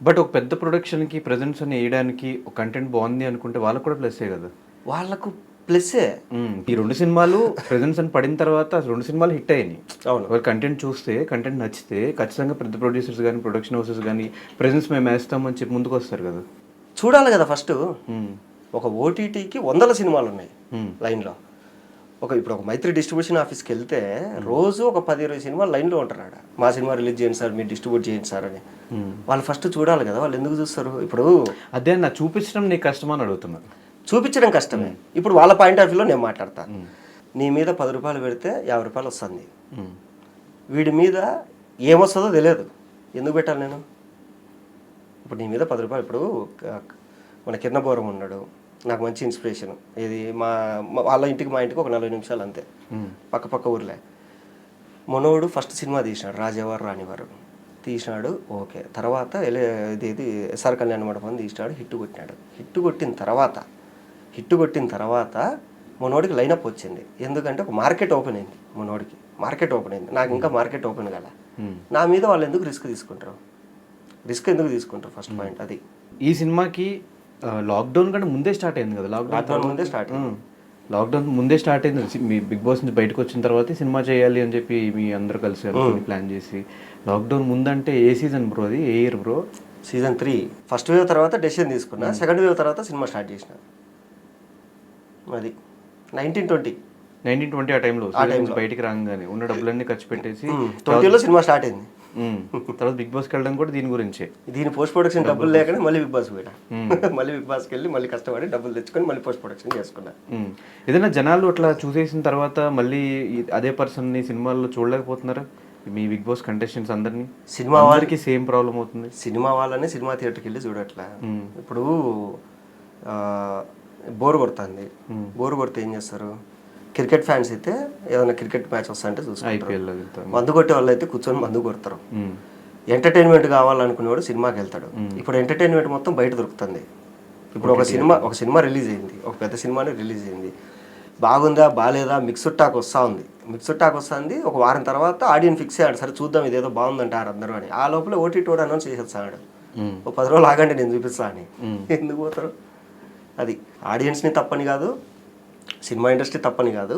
But ఒక పెద్ద ప్రొడక్షన్కి presence అని వేయడానికి ఒక కంటెంట్ బాగుంది అనుకుంటే వాళ్ళకు కూడా ప్లస్సే కదా. వాళ్ళకు ప్లస్సే. ఈ 2 సినిమాలు ప్రెజెన్స్ అని పడిన తర్వాత 2 సినిమాలు హిట్ అయ్యాయి. అవును. వాళ్ళు కంటెంట్ చూస్తే, కంటెంట్ నచ్చితే ఖచ్చితంగా పెద్ద ప్రొడ్యూసర్స్ కానీ ప్రొడక్షన్ హౌసెస్ కానీ ప్రెజెన్స్ మేము వేస్తామని చెప్పి ముందుకు వస్తారు కదా. చూడాలి కదా ఫస్ట్. ఒక ఓటీటీకి 100 సినిమాలు ఉన్నాయి లైన్లో. ఇప్పుడు ఒక మైత్రి డిస్ట్రిబ్యూషన్ ఆఫీస్కి వెళ్తే రోజు ఒక 10-20 సినిమాలు లైన్లో ఉంటారు ఆడ. మా సినిమా రిలీజ్ చేయండి సార్, మీరు డిస్ట్రిబ్యూట్ చేయండి సార్ అని. వాళ్ళు ఫస్ట్ చూడాలి కదా. వాళ్ళు ఎందుకు చూస్తారు? ఇప్పుడు అదే నా చూపించడం నీకు కష్టమని అడుగుతున్నా. చూపించడం కష్టమే. ఇప్పుడు వాళ్ళ పాయింట్ ఆఫ్ వ్యూలో నేను మాట్లాడతాను. నీ మీద 10 రూపాయలు పెడితే 50 రూపాయలు వస్తుంది. వీడి మీద ఏమొస్తుందో తెలియదు. ఎందుకు పెట్టాలి నేను? ఇప్పుడు నీ మీద 10 రూపాయలు. ఇప్పుడు మన కింద బోరం ఉన్నాడు, నాకు మంచి ఇన్స్పిరేషన్. ఇది వాళ్ళ ఇంటికి మా ఇంటికి ఒక 40 నిమిషాలు అంతే, పక్క ఊర్లే. మనోడు ఫస్ట్ సినిమా తీసినాడు, రాజావారు రానివారు తీసినాడు. ఓకే, తర్వాత ఇది ఎస్ఆర్ కళ్యాణ మండపం తీసినాడు, హిట్ కొట్టిన తర్వాత మనోడికి లైనప్ వచ్చింది. ఎందుకంటే ఒక మార్కెట్ ఓపెన్ అయింది. మనోడికి మార్కెట్ ఓపెన్ అయింది, నాకు ఇంకా మార్కెట్ ఓపెన్ కదా. నా మీద వాళ్ళు ఎందుకు రిస్క్ తీసుకుంటారు? ఫస్ట్ పాయింట్ అది. ఈ సినిమాకి లాక్డౌన్ కంటే ముందే స్టార్ట్ అయింది కదా. లాక్డౌన్ ముందే స్టార్ట్ అయింది. మీ బిగ్ బాస్ నుంచి బయటకు వచ్చిన తర్వాత సినిమా చేయాలి అని చెప్పి మీ అందరూ కలిసి ప్లాన్ చేసి. లాక్డౌన్ ముందంటే ఏ సీజన్ బ్రో అది? ఏ year bro? Season 3 first wave తర్వాత డెసిషన్ తీసుకున్నా. సెకండ్ వేవ్ తర్వాత సినిమా స్టార్ట్ చేసిన. అది 1920 ఆ టైంలో బయటికి రాగానే ఉన్న డబ్బులన్నీ ఖర్చు పెట్టేసి 20లో సినిమా స్టార్ట్ అయింది. తర్వాత బిగ్ బాస్కి వెళ్ళడం కూడా దీని గురించే. దీని పోస్ట్ ప్రొడక్షన్ డబ్బులు లేకనే మళ్ళీ బిగ్ బాస్ పోయినా. మళ్ళీ బిగ్ బాస్కి వెళ్ళి మళ్ళీ కష్టపడి డబ్బులు తెచ్చుకొని మళ్ళీ పోస్ట్ ప్రొడక్షన్ చేసుకున్నా. ఏదైనా జనాలు అట్లా చూసేసిన తర్వాత మళ్ళీ అదే పర్సన్ని సినిమాల్లో చూడలేకపోతున్నారా? మీ బిగ్ బాస్ కంటెస్టెంట్స్ అందరినీ సినిమా వాళ్ళకి సేమ్ ప్రాబ్లం అవుతుంది. సినిమా వాళ్ళని సినిమా థియేటర్కి వెళ్ళి చూడట్లా. ఇప్పుడు బోర్ కొడితే ఏం చేస్తారు? క్రికెట్ ఫ్యాన్స్ అయితే ఏదైనా క్రికెట్ మ్యాచ్ వస్తా అంటే చూసుకుంటారు. మందు కొట్టే వాళ్ళు అయితే కూర్చొని మందు కొడతారు. ఎంటర్టైన్మెంట్ కావాలనుకునేవాడు సినిమాకి వెళ్తాడు. ఇప్పుడు ఎంటర్టైన్మెంట్ మొత్తం బయట దొరుకుతుంది. ఇప్పుడు ఒక సినిమా రిలీజ్ అయింది, ఒక పెద్ద సినిమానే రిలీజ్ అయింది. బాగుందా బాగాలేదా మిక్స్డ్ టాక్ వస్తుంది. ఒక వారం తర్వాత ఆడియన్స్ ఫిక్స్ అయ్యాడు, సరే చూద్దాం ఇదేదో బాగుందంటారు అందరూ అని. ఆ లోపల ఓటీటీ అనౌన్స్ చేసేస్తాడు, ఒక 10 రోజులు ఆగండి నేను చూపిస్తా అని. ఎందుకు పోతారు? అది ఆడియన్స్ని తప్పని కాదు, సినిమా ఇండస్ట్రీ తప్పని కాదు.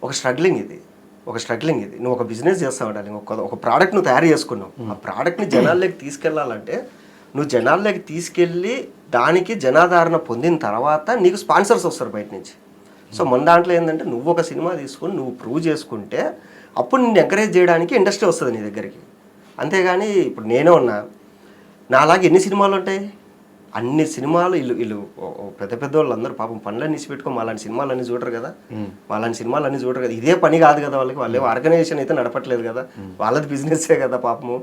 ఒక స్ట్రగ్లింగ్ ఇది. నువ్వు ఒక బిజినెస్ చేస్తావు డార్లింగ్. ఒక ప్రోడక్ట్ నువ్వు తయారు చేసుకున్నావు. ఆ ప్రోడక్ట్ని జనాల్లోకి తీసుకెళ్లాలంటే నువ్వు జనాల్లోకి తీసుకెళ్ళి దానికి జనాదరణ పొందిన తర్వాత నీకు స్పాన్సర్స్ వస్తారు బయట నుంచి. సో మన దాంట్లో ఏంటంటే నువ్వు ఒక సినిమా తీసుకొని నువ్వు ప్రూవ్ చేసుకుంటే అప్పుడు నిన్ను ఎంకరేజ్ చేయడానికి ఇండస్ట్రీ వస్తుంది నీ దగ్గరికి. అంతేగాని ఇప్పుడు నేనే ఉన్నా, నాలాగే ఎన్ని సినిమాలు ఉంటాయి? అన్ని సినిమాలు వీళ్ళు పెద్ద వాళ్ళందరూ పాపం పనులన్నీ పెట్టుకోం అలాంటి సినిమాలన్నీ చూడరు కదా. ఇదే పని కాదు కదా వాళ్ళకి. వాళ్ళు ఆర్గనైజేషన్ అయితే నడపట్లేదు కదా, వాళ్ళది బిజినెస్సే కదా పాపము.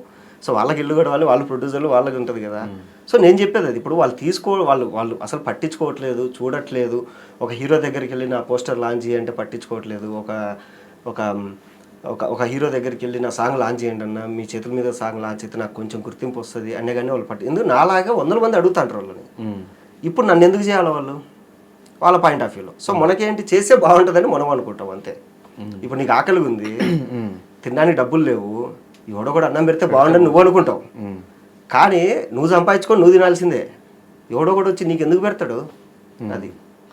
సో వాళ్ళకి ఇల్లు కూడా వాళ్ళు ప్రొడ్యూసర్లు వాళ్ళకి ఉంటుంది కదా. సో నేను చెప్పేది అది. ఇప్పుడు వాళ్ళు అసలు పట్టించుకోవట్లేదు, చూడట్లేదు. ఒక హీరో దగ్గరికి వెళ్ళి నా పోస్టర్ లాంచ్ చేయంటే పట్టించుకోవట్లేదు. ఒక హీరో దగ్గరికి వెళ్ళి నా సాంగ్ లాంచ్ చేయండి అన్న, మీ చేతుల మీద సాంగ్ లాంచ్ అయితే నాకు కొంచెం గుర్తింపు వస్తుంది అనే కానీ వాళ్ళు ఎందుకు నాలాగా 100 మంది అడుగుతాంటారు వాళ్ళని. ఇప్పుడు నన్ను ఎందుకు చేయాలి వాళ్ళు? వాళ్ళ పాయింట్ ఆఫ్ వ్యూలో. సో మనకేంటి చేస్తే బాగుంటుందని మనం అనుకుంటాం అంతే. ఇప్పుడు నీకు ఆకలి ఉంది, తినడానికి డబ్బులు లేవు, ఎవడో కూడా అన్నం పెడితే బాగుండని నువ్వు అనుకుంటావు. కానీ నువ్వు సంపాదించుకొని నువ్వు తినాల్సిందే. ఎవడో కూడా వచ్చి నీకు ఎందుకు పెడతాడు? అది